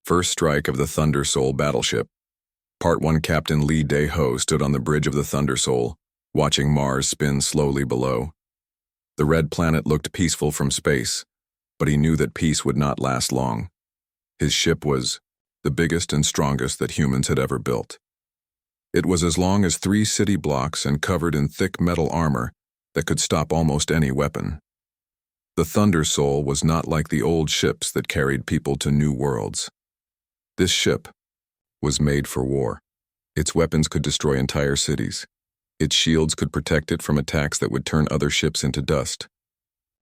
First strike of the Thunder Soul battleship. Part 1. Captain Lee Dae-ho stood on the bridge of the Thunder Soul, watching Mars spin slowly below. The red planet looked peaceful from space, but he knew that peace would not last long. His ship was the biggest and strongest that humans had ever built. It was as long as 3 city blocks and covered in thick metal armor that could stop almost any weapon. The Thunder Soul was not like the old ships that carried people to new worlds. This ship was made for war. Its weapons could destroy entire cities. Its shields could protect it from attacks that would turn other ships into dust.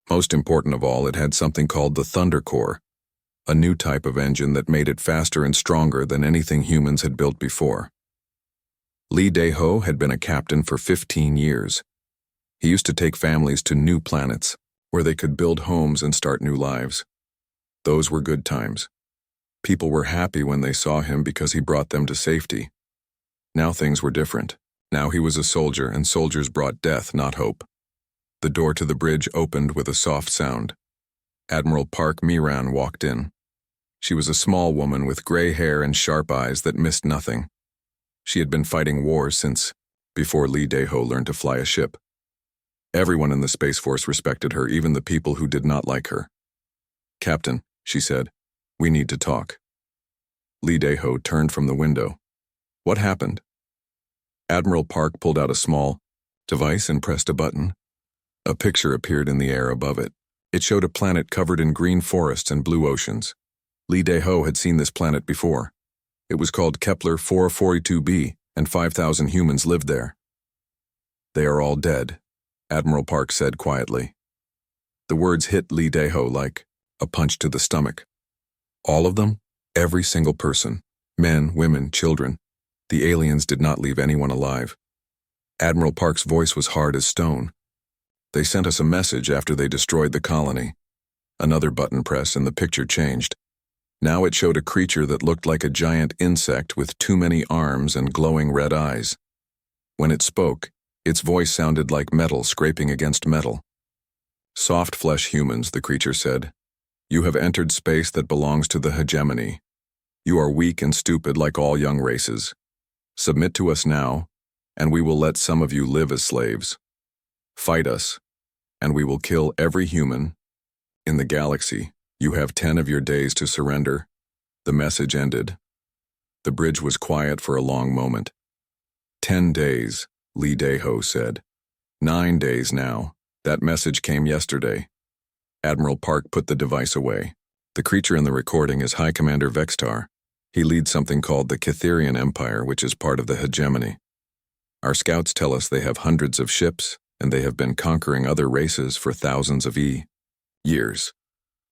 Most important of all, it had something called the Thunder Core, a new type of engine that made it faster and stronger than anything humans had built before. Lee Dae-ho had been a captain for 15 years. He used to take families to new planets, where they could build homes and start new lives. Those were good times. People were happy when they saw him because he brought them to safety. Now things were different. Now he was a soldier, and soldiers brought death, not hope. The door to the bridge opened with a soft sound. Admiral Park Miran walked in. She was a small woman with gray hair and sharp eyes that missed nothing. She had been fighting wars since before Lee Dae-ho learned to fly a ship. Everyone in the Space Force respected her, even the people who did not like her. "Captain," she said, "we need to talk." Lee Dae-ho turned from the window. "What happened?" Admiral Park pulled out a small device and pressed a button. A picture appeared in the air above it. It showed a planet covered in green forests and blue oceans. Lee Dae-ho had seen this planet before. It was called Kepler 442b, and 5,000 humans lived there. "They are all dead," Admiral Park said quietly. The words hit Lee Dae-ho like a punch to the stomach. All of them? Every single person. Men, women, children. The aliens did not leave anyone alive. Admiral Park's voice was hard as stone. "They sent us a message after they destroyed the colony." Another button press and the picture changed. Now it showed a creature that looked like a giant insect with too many arms and glowing red eyes. When it spoke, its voice sounded like metal scraping against metal. "Soft flesh humans," the creature said. "You have entered space that belongs to the hegemony. You are weak and stupid like all young races. Submit to us now, and we will let some of you live as slaves. Fight us, and we will kill every human in the galaxy. You have 10 of your days to surrender." The message ended. The bridge was quiet for a long moment. 10 days, Lee Dae-ho said. 9 days now. That message came yesterday. Admiral Park put the device away. "The creature in the recording is High Commander Vextar. He leads something called the Catherian Empire, which is part of the hegemony. Our scouts tell us they have hundreds of ships, and they have been conquering other races for thousands of years."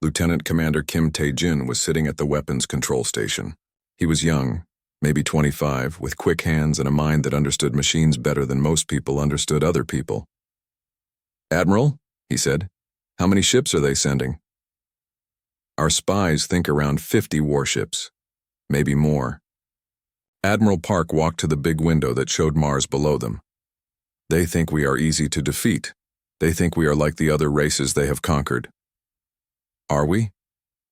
Lieutenant Commander Kim Tae-jin was sitting at the weapons control station. He was young, maybe 25, with quick hands and a mind that understood machines better than most people understood other people. "Admiral," he said, "how many ships are they sending?" "Our spies think around 50 warships, maybe more." Admiral Park walked to the big window that showed Mars below them. "They think we are easy to defeat. They think we are like the other races they have conquered." "Are we?"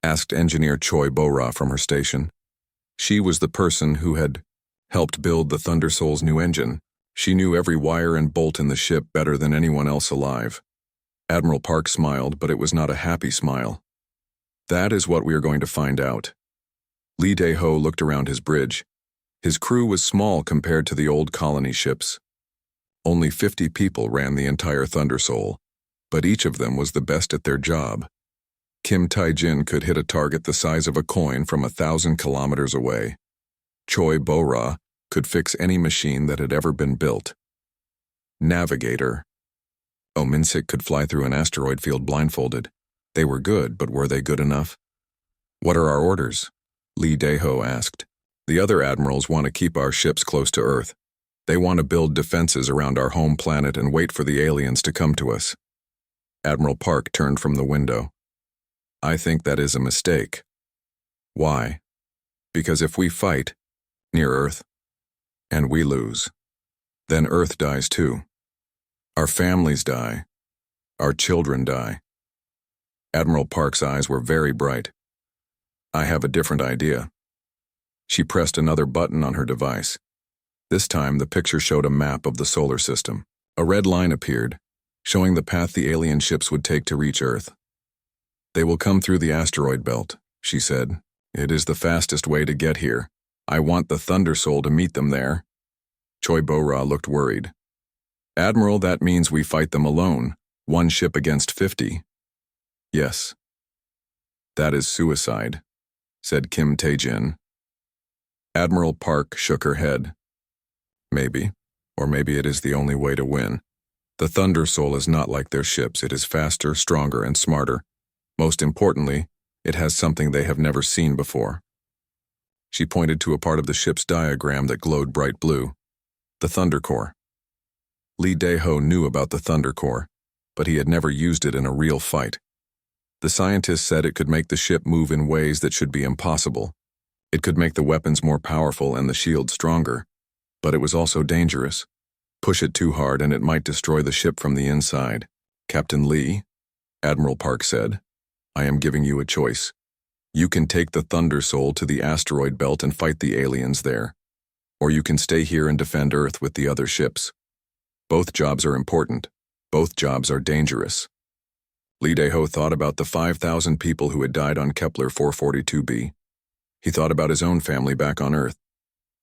asked Engineer Choi Bo-ra from her station. She was the person who had helped build the Thunder Soul's new engine. She knew every wire and bolt in the ship better than anyone else alive. Admiral Park smiled, but it was not a happy smile. "That is what we are going to find out." Lee Dae-ho looked around his bridge. His crew was small compared to the old colony ships. Only 50 people ran the entire Thunder Soul, but each of them was the best at their job. Kim Tae-jin could hit a target the size of a coin from 1,000 kilometers away. Choi Bo-ra could fix any machine that had ever been built. Navigator. Oh, Min-sik could fly through an asteroid field blindfolded. They were good, but were they good enough? "What are our orders?" Lee Dae-ho asked. "The other admirals want to keep our ships close to Earth. They want to build defenses around our home planet and wait for the aliens to come to us." Admiral Park turned from the window. "I think that is a mistake." "Why?" "Because if we fight near Earth and we lose, then Earth dies too. Our families die. Our children die." Admiral Park's eyes were very bright. "I have a different idea." She pressed another button on her device. This time, the picture showed a map of the solar system. A red line appeared, showing the path the alien ships would take to reach Earth. "They will come through the asteroid belt," she said. "It is the fastest way to get here. I want the Thunder Soul to meet them there." Choi Bo-Ra looked worried. "Admiral, that means we fight them alone, one ship against 50. "Yes." "That is suicide," said Kim Tae-jin. Admiral Park shook her head. "Maybe, or maybe it is the only way to win. The Thunder Soul is not like their ships. It is faster, stronger, and smarter. Most importantly, it has something they have never seen before." She pointed to a part of the ship's diagram that glowed bright blue. The Thunder Core. Lee Dae-ho knew about the Thunder Core, but he had never used it in a real fight. The scientists said it could make the ship move in ways that should be impossible. It could make the weapons more powerful and the shield stronger, but it was also dangerous. Push it too hard and it might destroy the ship from the inside. "Captain Lee," Admiral Park said, "I am giving you a choice. You can take the Thunder Soul to the asteroid belt and fight the aliens there, or you can stay here and defend Earth with the other ships. Both jobs are important. Both jobs are dangerous." Lee Dae-ho thought about the 5,000 people who had died on Kepler 442b. He thought about his own family back on Earth.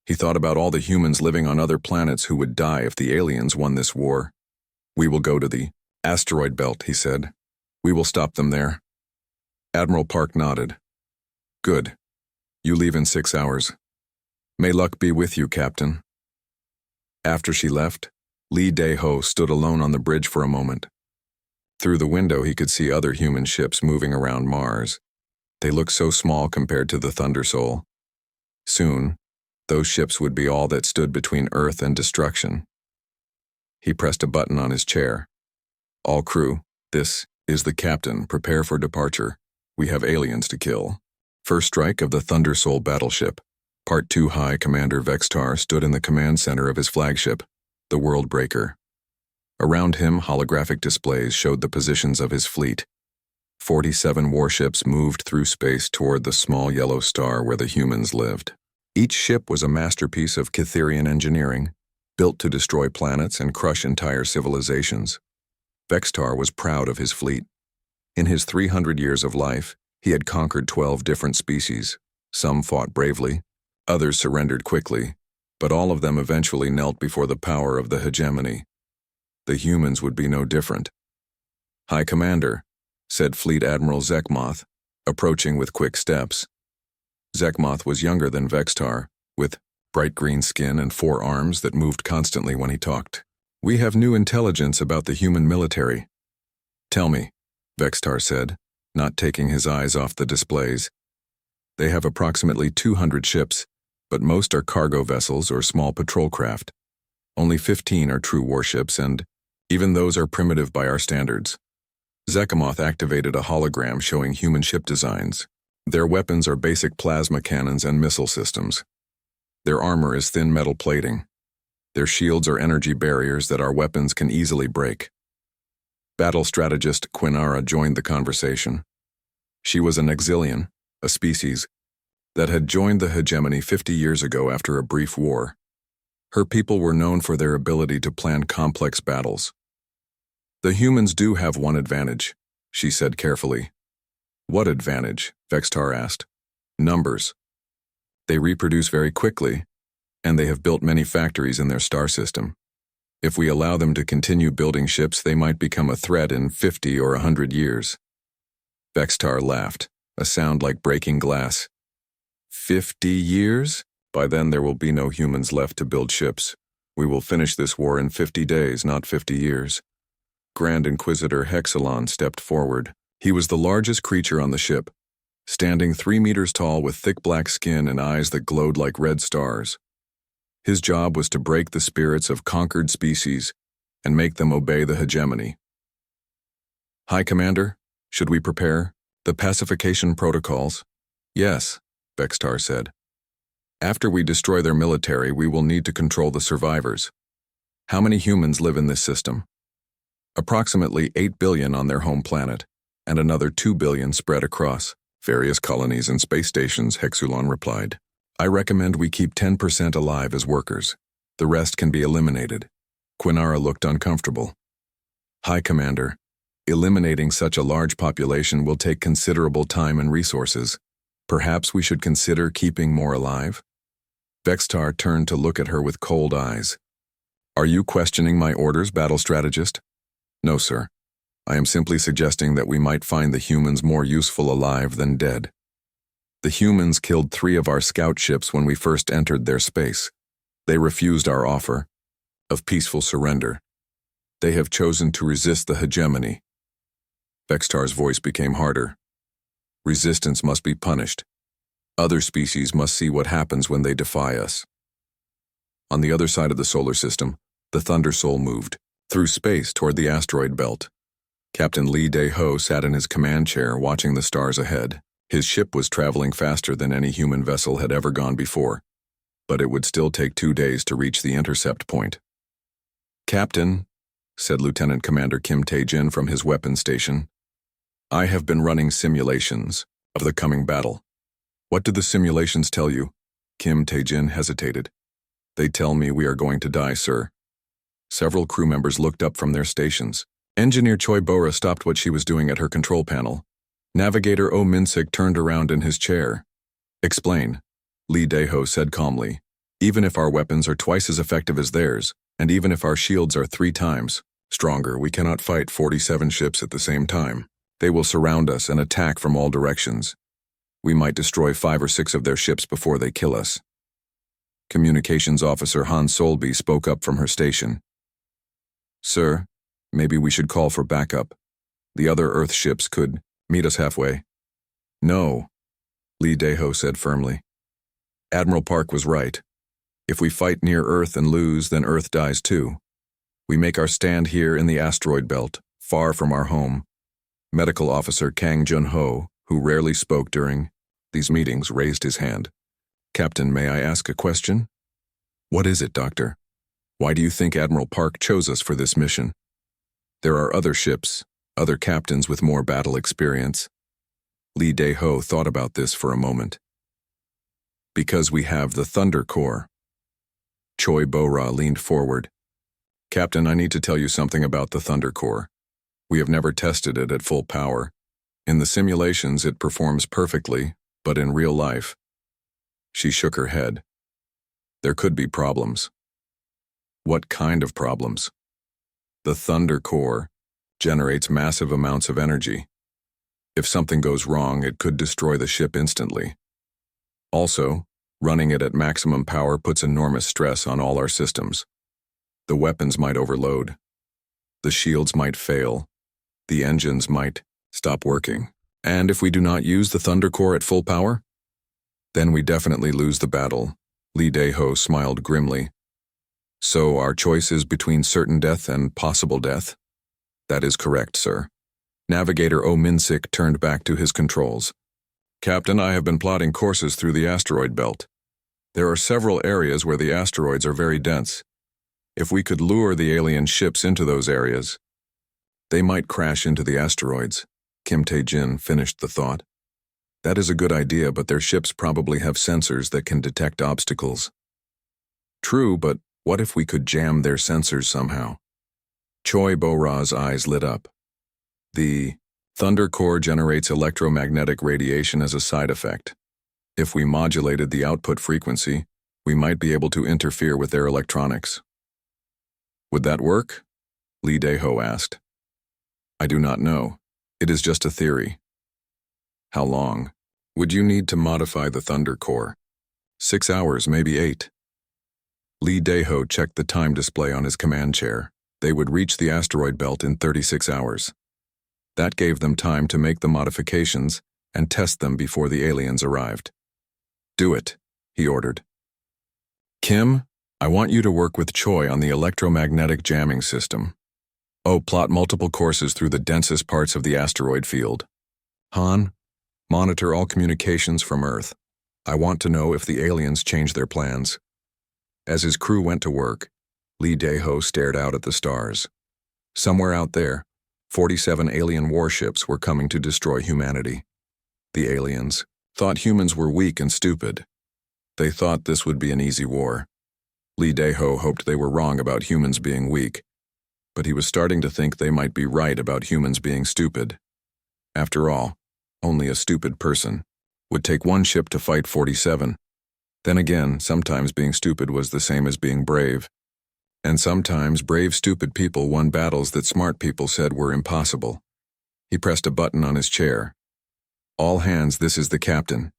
He thought about all the humans living on other planets who would die if the aliens won this war. "We will go to the asteroid belt," he said. "We will stop them there." Admiral Park nodded. "Good. You leave in 6 hours. May luck be with you, Captain." After she left, Lee Dae-ho stood alone on the bridge for a moment. Through the window he could see other human ships moving around Mars. They looked so small compared to the Thunder Soul. Soon, those ships would be all that stood between Earth and destruction. He pressed a button on his chair. "All crew, this is the captain. Prepare for departure. We have aliens to kill." First strike of the Thunder Soul battleship. Part 2 High Commander Vextar stood in the command center of his flagship, the World Breaker. Around him, holographic displays showed the positions of his fleet. 47 warships moved through space toward the small yellow star where the humans lived. Each ship was a masterpiece of Cytherian engineering, built to destroy planets and crush entire civilizations. Vextar was proud of his fleet. In his 300 years of life, he had conquered 12 different species. Some fought bravely, others surrendered quickly, but all of them eventually knelt before the power of the hegemony. The humans would be no different. "High Commander," said Fleet Admiral Zekmoth, approaching with quick steps. Zekmoth was younger than Vextar, with bright green skin and 4 arms that moved constantly when he talked. "We have new intelligence about the human military." "Tell me," Vextar said, not taking his eyes off the displays. "They have approximately 200 ships, but most are cargo vessels or small patrol craft. Only 15 are true warships, and even those are primitive by our standards." Zekmoth activated a hologram showing human ship designs. Their weapons are basic plasma cannons and missile systems. Their armor is thin metal plating. Their shields are energy barriers that our weapons can easily break. Battle strategist Quinara joined the conversation. She was an Exilian, a species that had joined the hegemony 50 years ago after a brief war. Her people were known for their ability to plan complex battles. "The humans do have one advantage," she said carefully. "What advantage?" Vextar asked. "Numbers. They reproduce very quickly, and they have built many factories in their star system. If we allow them to continue building ships, they might become a threat in 50 or 100 years. Vextar laughed, a sound like breaking glass. 50 years? By then there will be no humans left to build ships. We will finish this war in 50 days, not 50 years. Grand Inquisitor Hexalon stepped forward. He was the largest creature on the ship, standing 3 meters tall with thick black skin and eyes that glowed like red stars. His job was to break the spirits of conquered species and make them obey the hegemony. "High Commander, should we prepare the pacification protocols?" "Yes," Vextar said. "After we destroy their military, we will need to control the survivors. How many humans live in this system?" "Approximately 8 billion on their home planet, and another 2 billion spread across various colonies and space stations," Hexulon replied. I recommend we keep 10% alive as workers. The rest can be eliminated. Quinara looked uncomfortable. High Commander, eliminating such a large population will take considerable time and resources. Perhaps we should consider keeping more alive? Vextar turned to look at her with cold eyes. Are you questioning my orders, battle strategist? No, sir. I am simply suggesting that we might find the humans more useful alive than dead. The humans killed 3 of our scout ships when we first entered their space. They refused our offer of peaceful surrender. They have chosen to resist the hegemony. Vextar's voice became harder. Resistance must be punished. Other species must see what happens when they defy us. On the other side of the solar system, the Thunder Soul moved through space toward the asteroid belt. Captain Lee Dae-ho sat in his command chair watching the stars ahead. His ship was traveling faster than any human vessel had ever gone before, but it would still take 2 days to reach the intercept point. Captain, said Lieutenant Commander Kim Tae-jin from his weapons station, I have been running simulations of the coming battle. What do the simulations tell you? Kim Tae-jin hesitated. They tell me we are going to die, sir. Several crew members looked up from their stations. Engineer Choi Bora stopped what she was doing at her control panel. Navigator Oh Min-sik turned around in his chair. Explain, Lee Dae-ho said calmly. Even if our weapons are twice as effective as theirs, and even if our shields are 3 times stronger, we cannot fight 47 ships at the same time. They will surround us and attack from all directions. We might destroy 5 or 6 of their ships before they kill us. Communications Officer Han Solby spoke up from her station. Sir, maybe we should call for backup. The other Earth ships could meet us halfway. No, Lee Dae-ho said firmly. Admiral Park was right. If we fight near Earth and lose, then Earth dies too. We make our stand here in the asteroid belt, far from our home. Medical Officer Kang Jun-ho, who rarely spoke during these meetings, raised his hand. Captain, may I ask a question? What is it, Doctor? Why do you think Admiral Park chose us for this mission? There are other ships, other captains with more battle experience. Lee Dae-ho thought about this for a moment. Because we have the Thunder Corps. Choi Bora leaned forward. Captain, I need to tell you something about the Thunder Corps. We have never tested it at full power. In the simulations, it performs perfectly, but in real life, she shook her head. There could be problems. What kind of problems? The Thunder Corps generates massive amounts of energy. If something goes wrong, it could destroy the ship instantly. Also, running it at maximum power puts enormous stress on all our systems. The weapons might overload. The shields might fail. The engines might stop working. And if we do not use the Thunder Corps at full power, then we definitely lose the battle. Lee Dae-ho smiled grimly. So our choice is between certain death and possible death? That is correct, sir. Navigator Oh Min-sik turned back to his controls. Captain, I have been plotting courses through the asteroid belt. There are several areas where the asteroids are very dense. If we could lure the alien ships into those areas, they might crash into the asteroids. Kim Tae-jin finished the thought. That is a good idea, but their ships probably have sensors that can detect obstacles. True, but what if we could jam their sensors somehow? Choi Bora's eyes lit up. The Thunder Corps generates electromagnetic radiation as a side effect. If we modulated the output frequency, we might be able to interfere with their electronics. Would that work? Lee Dae-ho asked. I do not know. It is just a theory. How long would you need to modify the Thunder Corps? 6 hours, maybe 8. Lee Dae-ho checked the time display on his command chair. They would reach the asteroid belt in 36 hours. That gave them time to make the modifications and test them before the aliens arrived. Do it, he ordered. Kim, I want you to work with Choi on the electromagnetic jamming system. Oh, plot multiple courses through the densest parts of the asteroid field. Han, monitor all communications from Earth. I want to know if the aliens change their plans. As his crew went to work, Lee Dae-ho stared out at the stars. Somewhere out there, 47 alien warships were coming to destroy humanity. The aliens thought humans were weak and stupid. They thought this would be an easy war. Lee Dae-ho hoped they were wrong about humans being weak, but he was starting to think they might be right about humans being stupid. After all, only a stupid person would take one ship to fight 47. Then again, sometimes being stupid was the same as being brave. And sometimes brave, stupid people won battles that smart people said were impossible. He pressed a button on his chair. All hands, this is the captain.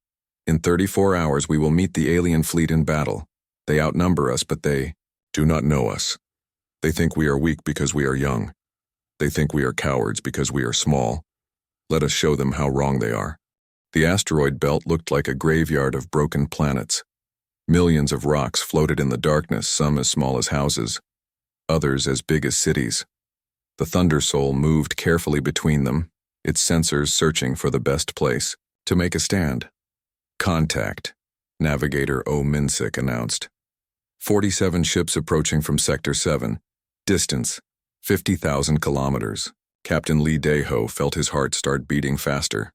In 34 hours we will meet the alien fleet in battle. They outnumber us, but they do not know us. They think we are weak because we are young. They think we are cowards because we are small. Let us show them how wrong they are. The asteroid belt looked like a graveyard of broken planets. Millions of rocks floated in the darkness, some as small as houses, others as big as cities. The Thunder Soul moved carefully between them, its sensors searching for the best place to make a stand. Contact, Navigator O. Minsik announced. 47 ships approaching from Sector 7. Distance, 50,000 kilometers. Captain Lee Dae-ho felt his heart start beating faster.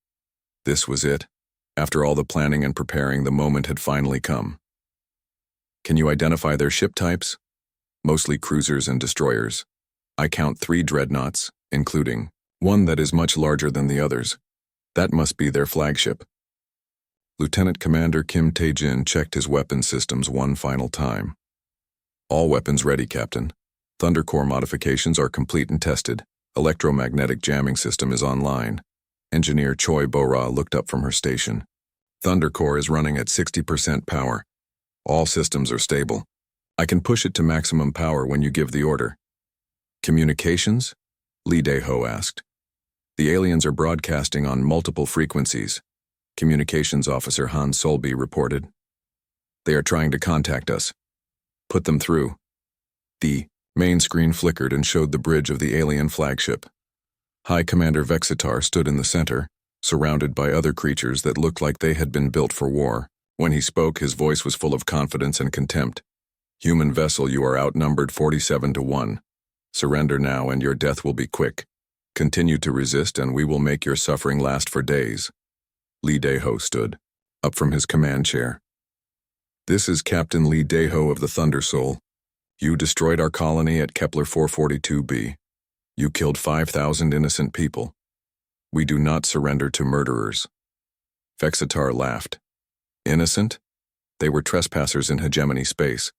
This was it. After all the planning and preparing, the moment had finally come. Can you identify their ship types? Mostly cruisers and destroyers. I count 3 dreadnoughts, including one that is much larger than the others. That must be their flagship. Lieutenant Commander Kim Tae-jin checked his weapon systems one final time. All weapons ready, Captain. Thunder Core modifications are complete and tested. Electromagnetic jamming system is online. Engineer Choi Bo-ra looked up from her station. Thunder Core is running at 60% power. All systems are stable. I can push it to maximum power when you give the order. Communications? Lee Dae-ho asked. The aliens are broadcasting on multiple frequencies. Communications Officer Han Solby reported. They are trying to contact us. Put them through. The main screen flickered and showed the bridge of the alien flagship. High Commander Vexitar stood in the center, surrounded by other creatures that looked like they had been built for war. When he spoke, his voice was full of confidence and contempt. Human vessel, you are outnumbered 47-1. Surrender now and your death will be quick. Continue to resist and we will make your suffering last for days. Lee Dae-ho stood up from his command chair. This is Captain Lee Dae-ho of the Thunder Soul. You destroyed our colony at Kepler 442b. You killed 5,000 innocent people. We do not surrender to murderers. Vexitar laughed. Innocent? They were trespassers in hegemony space.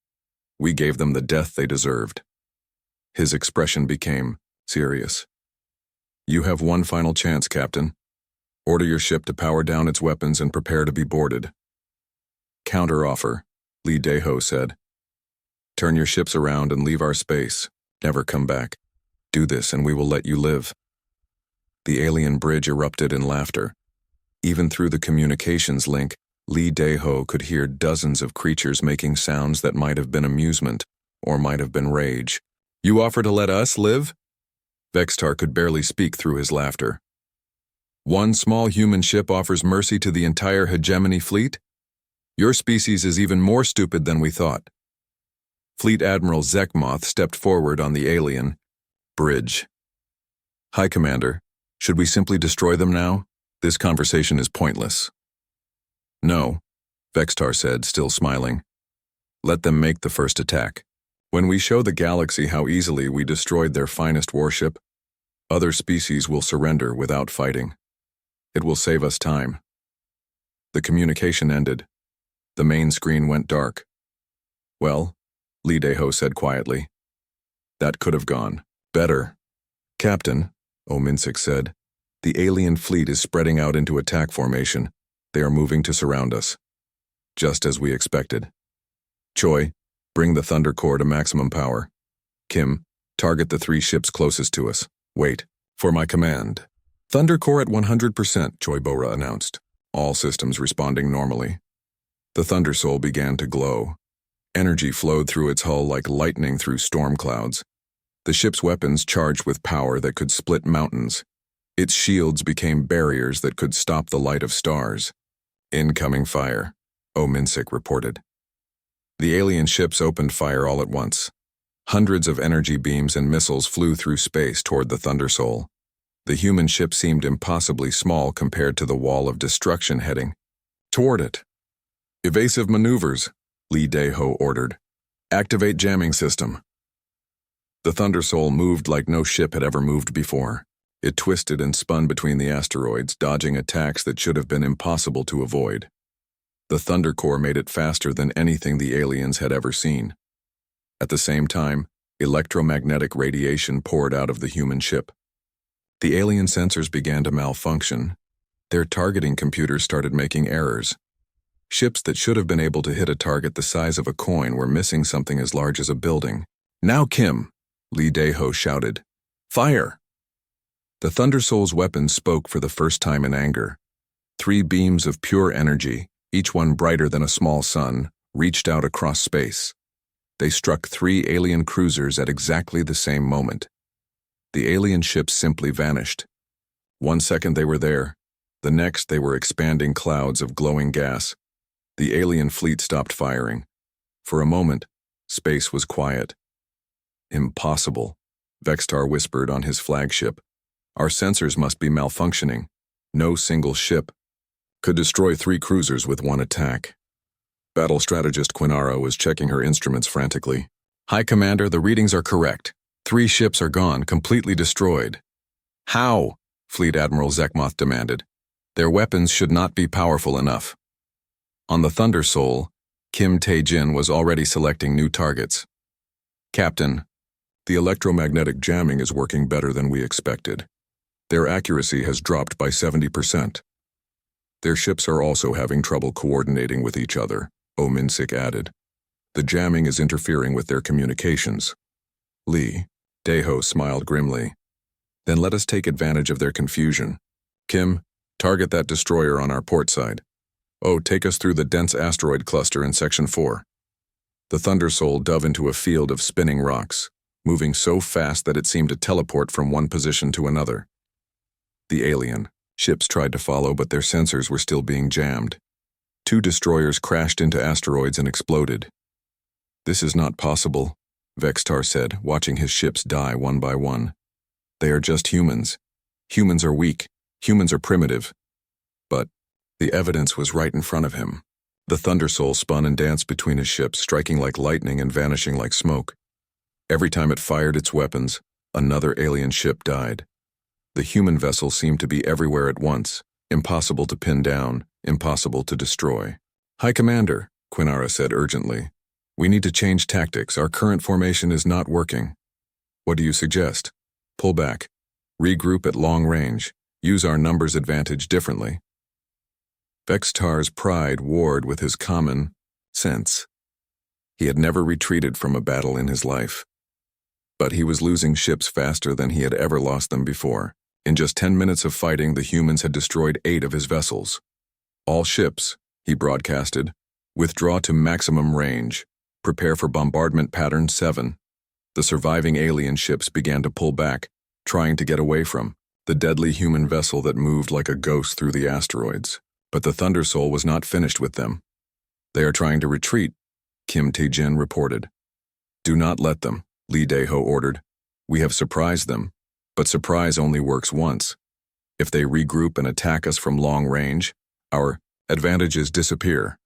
We gave them the death they deserved. His expression became serious. You have one final chance, Captain. Order your ship to power down its weapons and prepare to be boarded. Counter-offer, Lee Dae-ho said. Turn your ships around and leave our space. Never come back. Do this and we will let you live. The alien bridge erupted in laughter. Even through the communications link, Lee Dae-ho could hear dozens of creatures making sounds that might have been amusement or might have been rage. You offer to let us live? Vexitar could barely speak through his laughter. One small human ship offers mercy to the entire hegemony fleet? Your species is even more stupid than we thought. Fleet Admiral Zekmoth stepped forward on the alien bridge. High Commander, should we simply destroy them now? This conversation is pointless. No, Vexitar said, still smiling. Let them make the first attack. When we show the galaxy how easily we destroyed their finest warship, other species will surrender without fighting. It will save us time. The communication ended. The main screen went dark. Well, Lee Dae-ho said quietly. That could have gone better. Captain, O. Minsik said, the alien fleet is spreading out into attack formation. They are moving to surround us. Just as we expected. Choi, bring the Thunder Core to maximum power. Kim, target the 3 ships closest to us. Wait for my command. Thunder Core at 100%, Choi Bo-ra announced, all systems responding normally. The Thunder Soul began to glow. Energy flowed through its hull like lightning through storm clouds. The ship's weapons charged with power that could split mountains. Its shields became barriers that could stop the light of stars. Incoming fire, O. Minsik reported. The alien ships opened fire all at once. Hundreds of energy beams and missiles flew through space toward the Thunder Soul. The human ship seemed impossibly small compared to the wall of destruction heading toward it. Evasive maneuvers, Lee Dae-ho ordered. Activate jamming system. The Thunder Soul moved like no ship had ever moved before. It twisted and spun between the asteroids, dodging attacks that should have been impossible to avoid. The Thunder Core made it faster than anything the aliens had ever seen. At the same time, electromagnetic radiation poured out of the human ship. The alien sensors began to malfunction. Their targeting computers started making errors. Ships that should have been able to hit a target the size of a coin were missing something as large as a building. "Now, Kim!" Lee Dae-ho shouted. "Fire!" The Thunder Soul's weapons spoke for the first time in anger. 3 beams of pure energy, each one brighter than a small sun, reached out across space. They struck 3 alien cruisers at exactly the same moment. The alien ships simply vanished. 1 second they were there. The next they were expanding clouds of glowing gas. The alien fleet stopped firing. For a moment, space was quiet. "Impossible," Vextar whispered on his flagship. "Our sensors must be malfunctioning. No single ship could destroy 3 cruisers with 1 attack." Battle strategist Quinara was checking her instruments frantically. "High Commander, the readings are correct. 3 ships are gone, completely destroyed." "How?" Fleet Admiral Zekmoth demanded. "Their weapons should not be powerful enough." On the Thunder Soul, Kim Tae-jin was already selecting new targets. "Captain, the electromagnetic jamming is working better than we expected. Their accuracy has dropped by 70%. Their ships are also having trouble coordinating with each other," Oh Min-sik added. "The jamming is interfering with their communications." Lee Dae-ho smiled grimly. "Then let us take advantage of their confusion. Kim, target that destroyer on our port side. Oh, take us through the dense asteroid cluster in Section 4. The Thunder Soul dove into a field of spinning rocks, moving so fast that it seemed to teleport from one position to another. The alien ships tried to follow, but their sensors were still being jammed. 2 destroyers crashed into asteroids and exploded. "This is not possible," Vextar said, watching his ships die one by one. "They are just humans. Humans are weak. Humans are primitive." But the evidence was right in front of him. The Thunder Soul spun and danced between his ships, striking like lightning and vanishing like smoke. Every time it fired its weapons, another alien ship died. The human vessel seemed to be everywhere at once, impossible to pin down, impossible to destroy. "High Commander," Quinara said urgently. "We need to change tactics. Our current formation is not working." "What do you suggest?" "Pull back. Regroup at long range. Use our numbers advantage differently." Vextar's pride warred with his common sense. He had never retreated from a battle in his life. But he was losing ships faster than he had ever lost them before. In just 10 minutes of fighting, the humans had destroyed 8 of his vessels. "All ships," he broadcasted, "withdraw to maximum range. Prepare for bombardment pattern 7. The surviving alien ships began to pull back, trying to get away from the deadly human vessel that moved like a ghost through the asteroids. But the Thunder Soul was not finished with them. "They are trying to retreat," Kim Tae-jin reported. "Do not let them," Lee Dae-ho ordered. "We have surprised them, but surprise only works once. If they regroup and attack us from long range, our advantages disappear."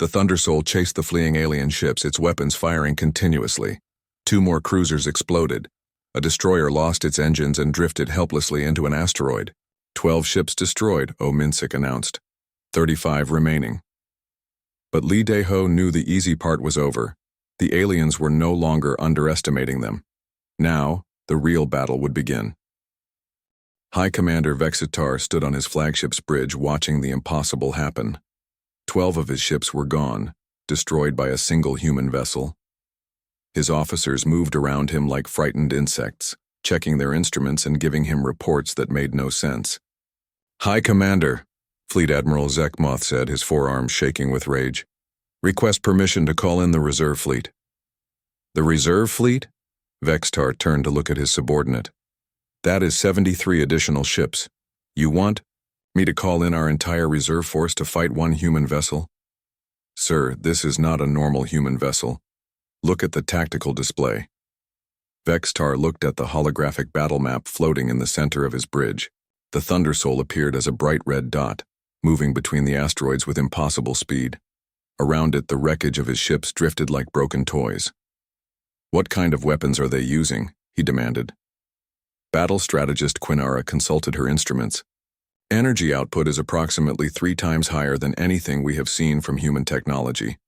The Thunder Soul chased the fleeing alien ships, its weapons firing continuously. 2 more cruisers exploded. A destroyer lost its engines and drifted helplessly into an asteroid. 12 ships destroyed, Oh Min-sik announced. 35 remaining. But Lee Dae-ho knew the easy part was over. The aliens were no longer underestimating them. Now, the real battle would begin. High Commander Vextar stood on his flagship's bridge watching the impossible happen. 12 of his ships were gone, destroyed by a single human vessel. His officers moved around him like frightened insects, checking their instruments and giving him reports that made no sense. "High Commander," Fleet Admiral Zekmoth said, his forearms shaking with rage. "Request permission to call in the reserve fleet." "The reserve fleet?" Vextar turned to look at his subordinate. "That is 73 additional ships. You want me to call in our entire reserve force to fight one human vessel?" "Sir, this is not a normal human vessel. Look at the tactical display." Vextar looked at the holographic battle map floating in the center of his bridge. The Thunder Soul appeared as a bright red dot, moving between the asteroids with impossible speed. Around it, the wreckage of his ships drifted like broken toys. "What kind of weapons are they using?" he demanded. Battle strategist Quinara consulted her instruments. "Energy output is approximately 3 times higher than anything we have seen from human technology.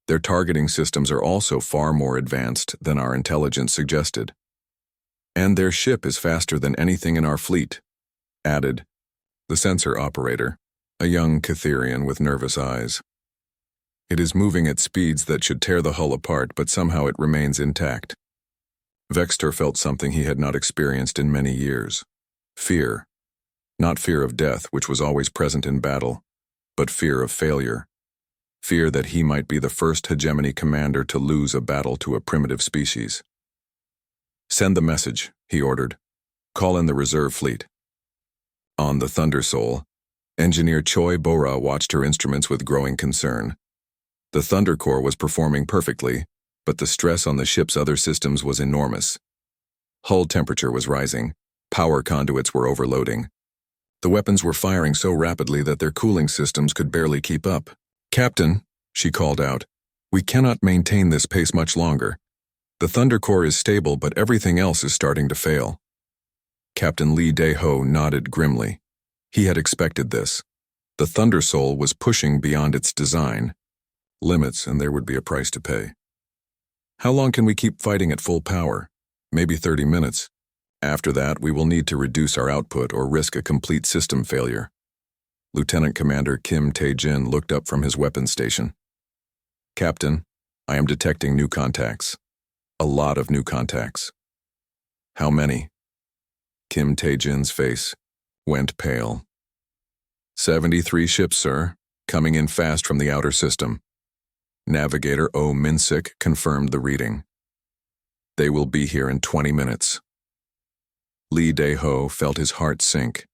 Their targeting systems are also far more advanced than our intelligence suggested. And their ship is faster than anything in our fleet," added the sensor operator, a young Catherian with nervous eyes. "It is moving at speeds that should tear the hull apart, but somehow it remains intact." Vexter felt something he had not experienced in many years. Fear. Not fear of death, which was always present in battle, but fear of failure. Fear that he might be the first hegemony commander to lose a battle to a primitive species. "Send the message," he ordered. "Call in the reserve fleet." On the Thundersoul, engineer Choi Bora watched her instruments with growing concern. The Thunder Core was performing perfectly, but the stress on the ship's other systems was enormous. Hull temperature was rising. Power conduits were overloading. The weapons were firing so rapidly that their cooling systems could barely keep up. "Captain," she called out, "we cannot maintain this pace much longer. The Thunder Core is stable, but everything else is starting to fail." Captain Lee Dae-ho nodded grimly. He had expected this. The Thundersoul was pushing beyond its design limits, and there would be a price to pay. "How long can we keep fighting at full power?" "Maybe 30 minutes. After that, we will need to reduce our output or risk a complete system failure." Lieutenant Commander Kim Tae-jin looked up from his weapons station. "Captain, I am detecting new contacts. A lot of new contacts." "How many?" Kim Tae-jin's face went pale. 73 ships, sir, coming in fast from the outer system." Navigator Oh Min-sik confirmed the reading. "They will be here in 20 minutes. Lee Dae-ho felt his heart sink.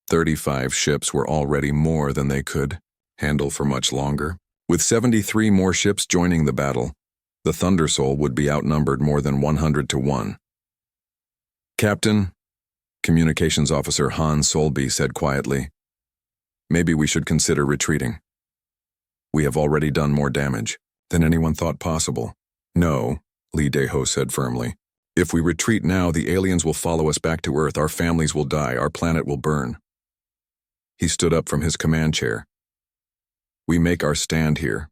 35 ships were already more than they could handle for much longer. With 73 more ships joining the battle, the Thundersoul would be outnumbered more than 100 to 1. "Captain," Communications Officer Han Solby said quietly, "maybe we should consider retreating. We have already done more damage than anyone thought possible." "No," Lee Dae-ho said firmly. "If we retreat now, the aliens will follow us back to Earth, our families will die, our planet will burn." He stood up from his command chair. "We make our stand here."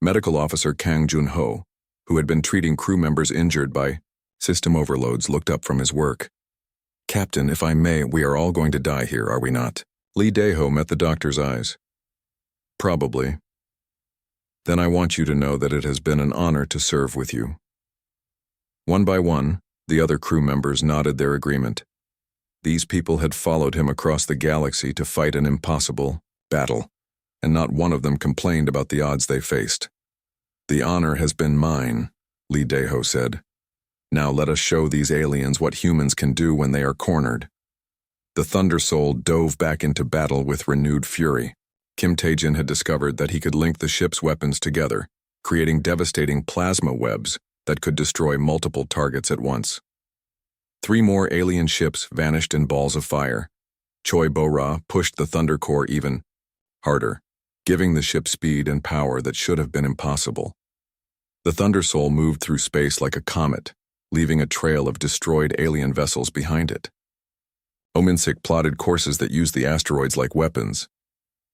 Medical Officer Kang Jun-ho, who had been treating crew members injured by system overloads, looked up from his work. "Captain, if I may, we are all going to die here, are we not?" Lee Dae-ho met the doctor's eyes. "Probably. Then I want you to know that it has been an honor to serve with you." One by one, the other crew members nodded their agreement. These people had followed him across the galaxy to fight an impossible battle, and not one of them complained about the odds they faced. "The honor has been mine," Lee Dae-ho said. "Now let us show these aliens what humans can do when they are cornered." The Thundersoul dove back into battle with renewed fury. Kim Tae-jin had discovered that he could link the ship's weapons together, creating devastating plasma webs that could destroy multiple targets at once. 3 more alien ships vanished in balls of fire. Choi Bo-ra pushed the Thunder Core even harder, giving the ship speed and power that should have been impossible. The Thundersoul moved through space like a comet, leaving a trail of destroyed alien vessels behind it. Oh Min-sik plotted courses that used the asteroids like weapons.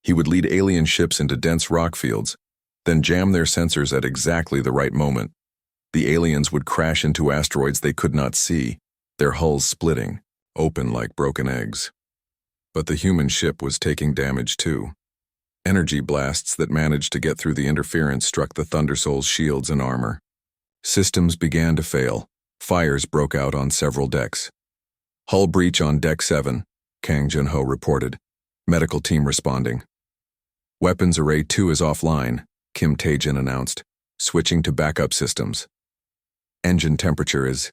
He would lead alien ships into dense rock fields, then jam their sensors at exactly the right moment. The aliens would crash into asteroids they could not see, their hulls splitting, open like broken eggs. But the human ship was taking damage too. Energy blasts that managed to get through the interference struck the Thundersoul's shields and armor. Systems began to fail. Fires broke out on several decks. "Hull breach on Deck 7, Kang Jun-ho reported. Medical team responding. "Weapons Array 2 is offline," Kim Tae-jin announced, switching to backup systems. "Engine temperature is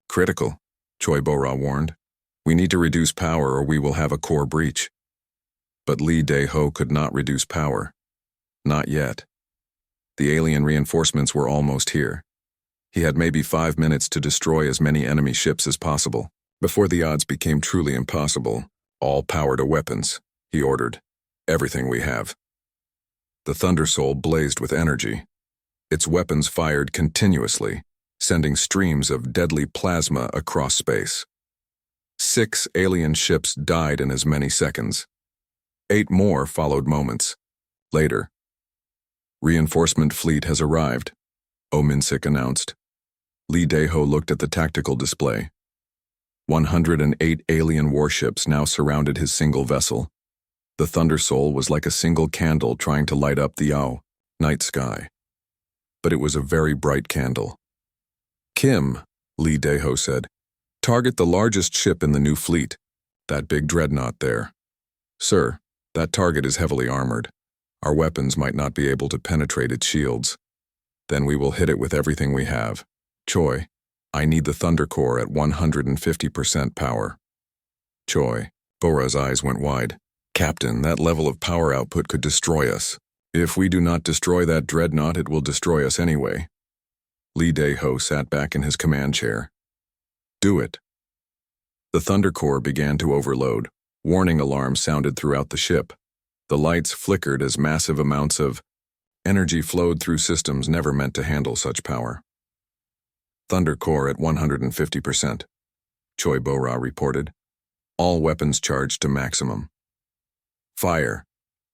critical," Choi Bo-ra warned. "We need to reduce power or we will have a core breach." But Lee Dae-ho could not reduce power. Not yet. The alien reinforcements were almost here. He had maybe 5 minutes to destroy as many enemy ships as possible. Before the odds became truly impossible, "All power to weapons," he ordered. "Everything we have." The Thundersoul blazed with energy. Its weapons fired continuously, sending streams of deadly plasma across space. 6 alien ships died in as many seconds. 8 more followed moments later. Reinforcement fleet has arrived, Ominsik announced. Lee Dae-ho looked at the tactical display. 108 alien warships now surrounded his single vessel. The Thundersoul was like a single candle trying to light up the night sky. But it was a very bright candle. Kim, Lee Dae-ho said, target the largest ship in the new fleet, that big dreadnought there. Sir, that target is heavily armored. Our weapons might not be able to penetrate its shields. Then we will hit it with everything we have. Choi, I need the Thunder Core at 150% power. Choi, Bora's eyes went wide. Captain, that level of power output could destroy us. If we do not destroy that dreadnought, it will destroy us anyway. Lee Dae-ho sat back in his command chair. Do it. The Thunder Core began to overload. Warning alarms sounded throughout the ship. The lights flickered as massive amounts of energy flowed through systems never meant to handle such power. Thunder Core at 150%. Choi Bora reported. All weapons charged to maximum. Fire,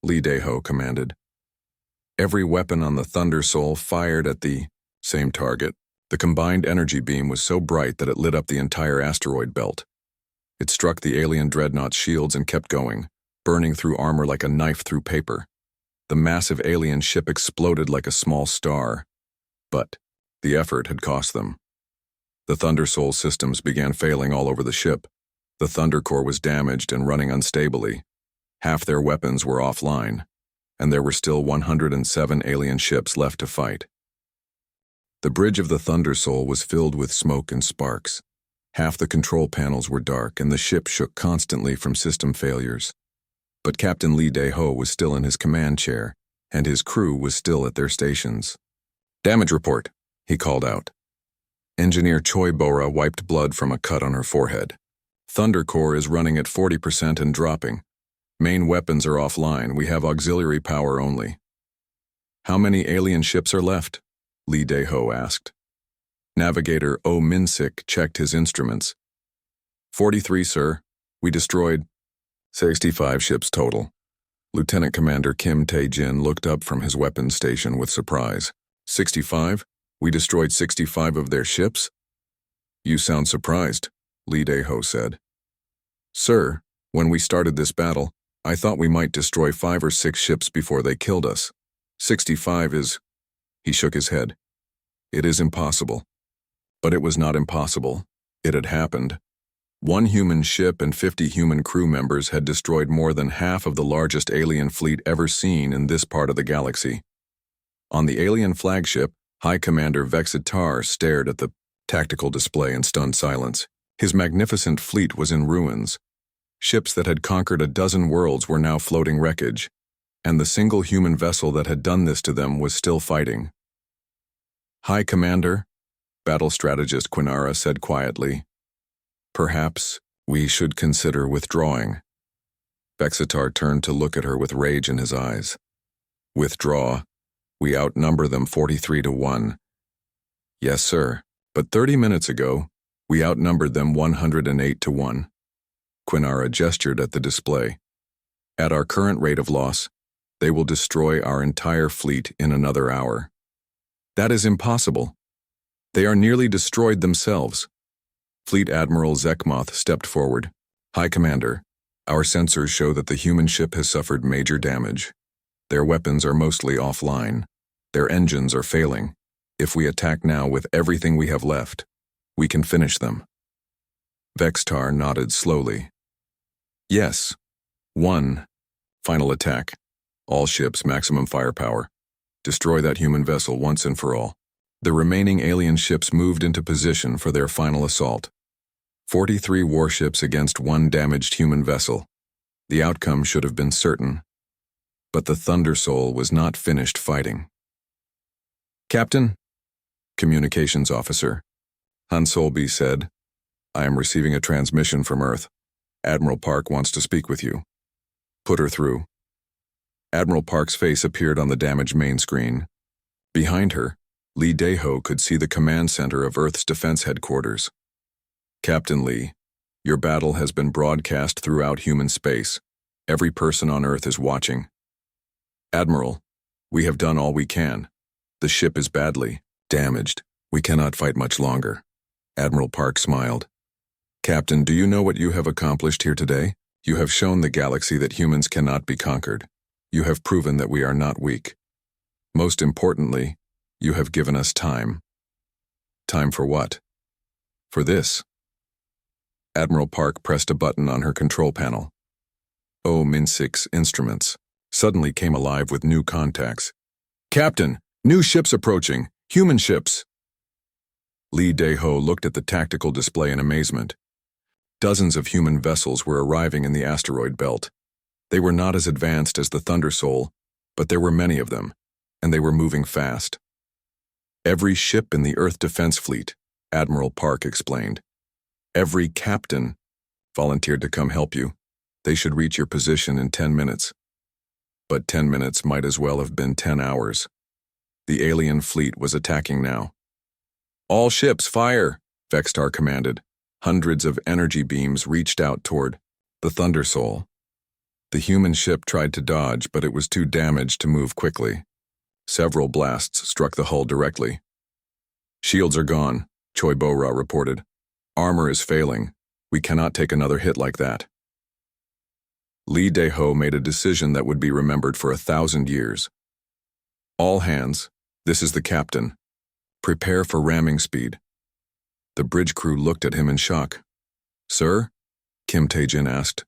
Lee Dae-ho commanded. Every weapon on the Thundersoul fired at the same target. The combined energy beam was so bright that it lit up the entire asteroid belt. It struck the alien dreadnought's shields and kept going, burning through armor like a knife through paper. The massive alien ship exploded like a small star. But the effort had cost them. The Thundersoul systems began failing all over the ship. The Thunder Core was damaged and running unstably. Half their weapons were offline, and there were still 107 alien ships left to fight. The bridge of the Thundersoul was filled with smoke and sparks. Half the control panels were dark, and the ship shook constantly from system failures. But Captain Lee Dae-ho was still in his command chair, and his crew was still at their stations. Damage report, he called out. Engineer Choi Bora wiped blood from a cut on her forehead. Thunder Core is running at 40% and dropping. Main weapons are offline. We have auxiliary power only. How many alien ships are left? Lee Dae-ho asked. Navigator Ominsik checked his instruments. 43, sir. We destroyed 65 ships total. Lieutenant Commander Kim Tae-jin looked up from his weapons station with surprise. 65? We destroyed 65 of their ships? You sound surprised, Lee Dae-ho said. Sir, when we started this battle, I thought we might destroy 5 or 6 ships before they killed us. 65 is... He shook his head. It is impossible. But it was not impossible. It had happened. 1 human ship and 50 human crew members had destroyed more than half of the largest alien fleet ever seen in this part of the galaxy. On the alien flagship, High Commander Vexitar stared at the tactical display in stunned silence. His magnificent fleet was in ruins. Ships that had conquered a dozen worlds were now floating wreckage, and the single human vessel that had done this to them was still fighting. High Commander, Battle Strategist Quinara said quietly, perhaps we should consider withdrawing. Vexitar turned to look at her with rage in his eyes. Withdraw? We outnumber them 43-1. Yes, sir, but 30 minutes ago, we outnumbered them 108-1. Quinara gestured at the display. At our current rate of loss, they will destroy our entire fleet in another hour. That is impossible. They are nearly destroyed themselves. Fleet Admiral Zekmoth stepped forward. High Commander, our sensors show that the human ship has suffered major damage. Their weapons are mostly offline. Their engines are failing. If we attack now with everything we have left, we can finish them. Vexitar nodded slowly. Yes. 1. Final attack. All ships maximum firepower. Destroy that human vessel once and for all. The remaining alien ships moved into position for their final assault. 43 warships against 1 damaged human vessel. The outcome should have been certain. But the Thundersoul was not finished fighting. Captain? Communications Officer. Han Solby said, I am receiving a transmission from Earth. Admiral Park wants to speak with you. Put her through. Admiral Park's face appeared on the damaged main screen. Behind her, Lee Dae-ho could see the command center of Earth's defense headquarters. Captain Lee, your battle has been broadcast throughout human space. Every person on Earth is watching. Admiral, we have done all we can. The ship is badly damaged. We cannot fight much longer. Admiral Park smiled. Captain, do you know what you have accomplished here today? You have shown the galaxy that humans cannot be conquered. You have proven that we are not weak. Most importantly, you have given us time. Time for what? For this. Admiral Park pressed a button on her control panel. Min-6 instruments suddenly came alive with new contacts. Captain, new ships approaching. Human ships. Lee Dae-ho looked at the tactical display in amazement. Dozens of human vessels were arriving in the asteroid belt. They were not as advanced as the Thunder Soul, but there were many of them, and they were moving fast. Every ship in the Earth Defense Fleet, Admiral Park explained. Every captain volunteered to come help you. They should reach your position in 10 minutes. But 10 minutes might as well have been 10 hours. The alien fleet was attacking now. All ships, fire, Vextar commanded. Hundreds of energy beams reached out toward the Thunder Soul. The human ship tried to dodge, but it was too damaged to move quickly. Several blasts struck the hull directly. Shields are gone, Choi Bo-ra reported. Armor is failing. We cannot take another hit like that. Lee Dae-ho made a decision that would be remembered for 1,000 years. All hands, this is the captain. Prepare for ramming speed. The bridge crew looked at him in shock. Sir? Kim Tae-jin asked.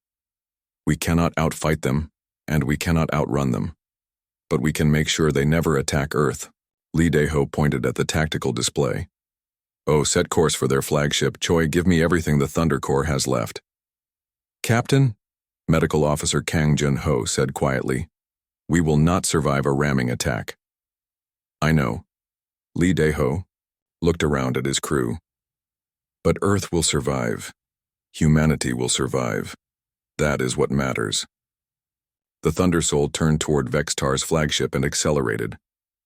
We cannot outfight them, and we cannot outrun them. But we can make sure they never attack Earth. Lee Dae-ho pointed at the tactical display. Set course for their flagship. Choi, give me everything the Thunder Corps has left. Captain? Medical Officer Kang Jun-ho said quietly. We will not survive a ramming attack. I know. Lee Dae-ho looked around at his crew. But Earth will survive. Humanity will survive. That is what matters. The Thunder Soul turned toward Vextar's flagship and accelerated.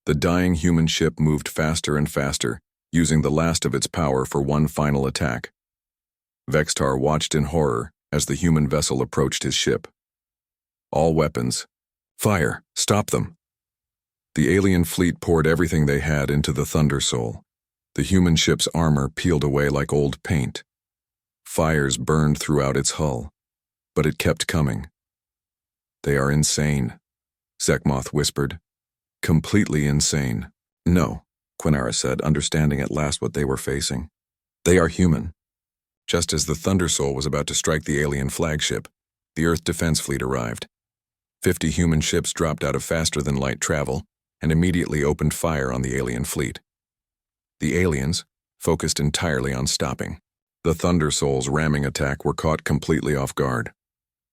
The dying human ship moved faster and faster, using the last of its power for one final attack. Vextar watched in horror as the human vessel approached his ship. All weapons. Fire! Stop them! The alien fleet poured everything they had into the Thunder Soul. The human ship's armor peeled away like old paint. Fires burned throughout its hull, but it kept coming. They are insane, Zekmoth whispered. Completely insane. No, Quinara said, understanding at last what they were facing. They are human. Just as the Thunder Soul was about to strike the alien flagship, the Earth Defense Fleet arrived. 50 human ships dropped out of faster-than-light travel and immediately opened fire on the alien fleet. The aliens focused entirely on stopping. The Thunder Soul's ramming attack were caught completely off guard.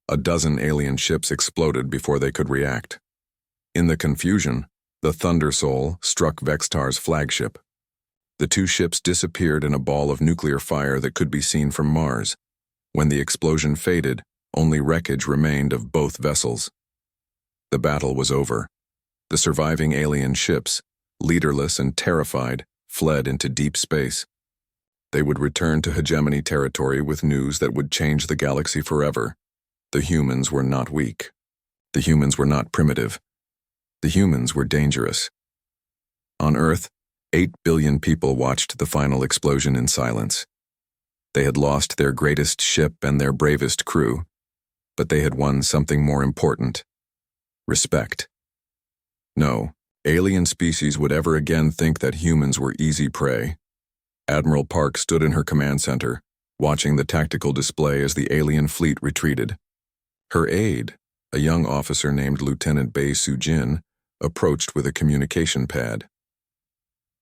A dozen alien ships exploded before they could react. In the confusion, the Thunder Soul struck Vextar's flagship. The two ships disappeared in a ball of nuclear fire that could be seen from Mars. When the explosion faded, only wreckage remained of both vessels. The battle was over. The surviving alien ships, leaderless and terrified, fled into deep space. They would return to hegemony territory with news that would change the galaxy forever. The humans were not weak. The humans were not primitive. The humans were dangerous. On Earth, 8 billion people watched the final explosion in silence. They had lost their greatest ship and their bravest crew, but they had won something more important: respect. No alien species would ever again think that humans were easy prey. Admiral Park stood in her command center, watching the tactical display as the alien fleet retreated. Her aide, a young officer named Lieutenant Bae Soo-jin, approached with a communication pad.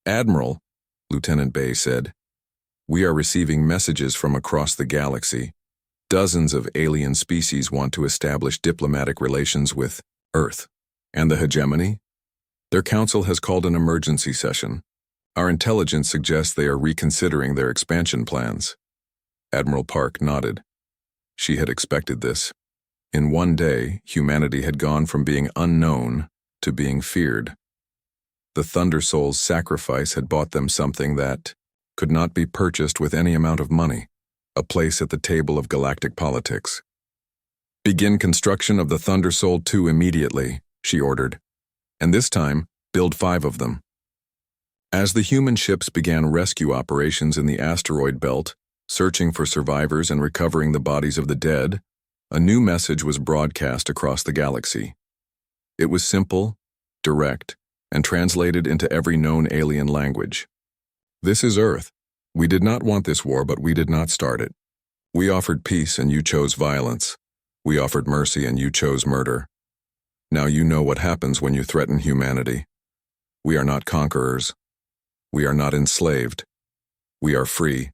Admiral, Lieutenant Bae said, we are receiving messages from across the galaxy. Dozens of alien species want to establish diplomatic relations with Earth. And the hegemony? Their council has called an emergency session. Our intelligence suggests they are reconsidering their expansion plans. Admiral Park nodded. She had expected this. In one day, humanity had gone from being unknown to being feared. The Thundersoul's sacrifice had bought them something that could not be purchased with any amount of money, a place at the table of galactic politics. "Begin construction of the Thundersoul 2 immediately," she ordered, "and this time, build 5 of them." As the human ships began rescue operations in the asteroid belt, searching for survivors and recovering the bodies of the dead, a new message was broadcast across the galaxy. It was simple, direct, and translated into every known alien language. "This is Earth. We did not want this war, but we did not start it. We offered peace and you chose violence. We offered mercy and you chose murder. Now you know what happens when you threaten humanity. We are not conquerors. We are not enslaved. We are free,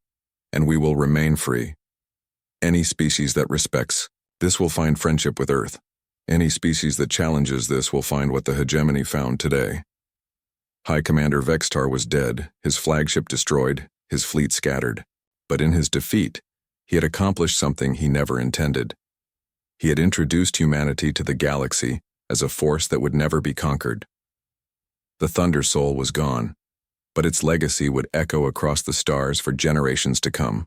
and we will remain free. Any species that respects this will find friendship with Earth. Any species that challenges this will find what the hegemony found today." High Commander Vextar was dead, his flagship destroyed, his fleet scattered. But in his defeat, he had accomplished something he never intended. He had introduced humanity to the galaxy as a force that would never be conquered. The Thundersoul was gone, but its legacy would echo across the stars for generations to come.